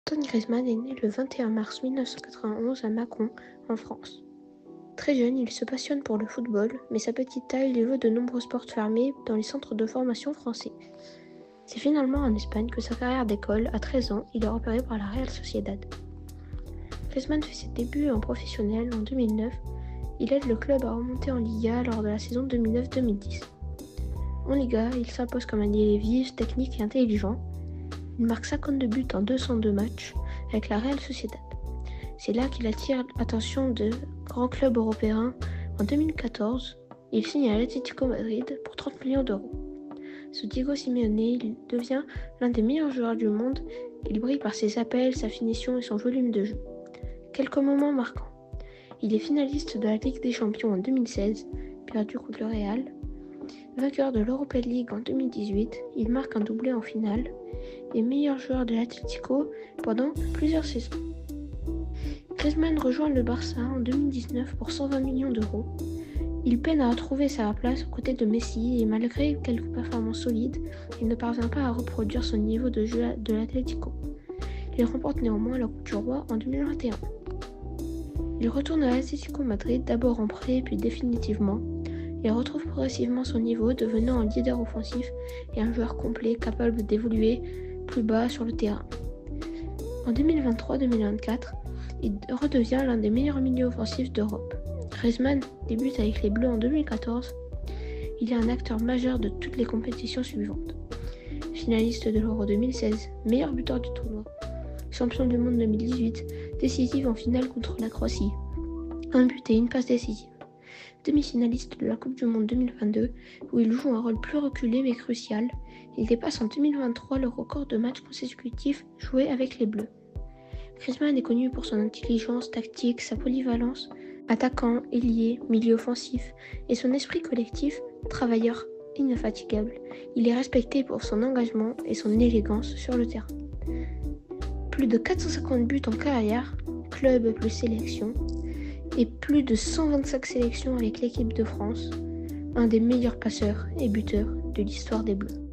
Antoine Griezmann est né le 21 mars 1991 à Mâcon, en France. Très jeune, il se passionne pour le football, mais sa petite taille lui vaut de nombreuses portes fermées dans les centres de formation français. C'est finalement en Espagne que sa carrière décolle. À 13 ans, il est repéré par la Real Sociedad. Griezmann fait ses débuts en professionnel en 2009. Il aide le club à remonter en Liga lors de la saison 2009-2010. En Liga, il s'impose comme un ailier vif, technique et intelligent. Il marque 52 buts en 202 matchs avec la Real Sociedad. C'est là qu'il attire l'attention de grands clubs européens. En 2014, il signe à l'Atlético Madrid pour 30 millions d'euros. Sous Diego Simeone, il devient l'un des meilleurs joueurs du monde. Il brille par ses appels, sa finition et son volume de jeu. Quelques moments marquants. Il est finaliste de la Ligue des Champions en 2016, perdu contre le Real. Vainqueur de l'Europa League en 2018, il marque un doublé en finale et meilleur joueur de l'Atlético pendant plusieurs saisons. Griezmann rejoint le Barça en 2019 pour 120 millions d'euros. Il peine à retrouver sa place aux côtés de Messi et malgré quelques performances solides, il ne parvient pas à reproduire son niveau de jeu de l'Atlético. Il remporte néanmoins la Coupe du Roi en 2021. Il retourne à l'Atlético Madrid, d'abord en prêt puis définitivement. Il retrouve progressivement son niveau, devenant un leader offensif et un joueur complet capable d'évoluer plus bas sur le terrain. En 2023-2024, il redevient l'un des meilleurs milieux offensifs d'Europe. Griezmann débute avec les Bleus en 2014. Il est un acteur majeur de toutes les compétitions suivantes. Finaliste de l'Euro 2016, meilleur buteur du tournoi. Champion du monde 2018, décisive en finale contre la Croatie. Un but et une passe décisive. Demi-finaliste de la Coupe du Monde 2022, où il joue un rôle plus reculé mais crucial. Il dépasse en 2023 le record de matchs consécutifs joués avec les Bleus. Griezmann est connu pour son intelligence tactique, sa polyvalence, attaquant, ailier, milieu offensif, et son esprit collectif, travailleur infatigable. Il est respecté pour son engagement et son élégance sur le terrain. Plus de 450 buts en carrière, club plus sélection, et plus de 125 sélections avec l'équipe de France, un des meilleurs passeurs et buteurs de l'histoire des Bleus.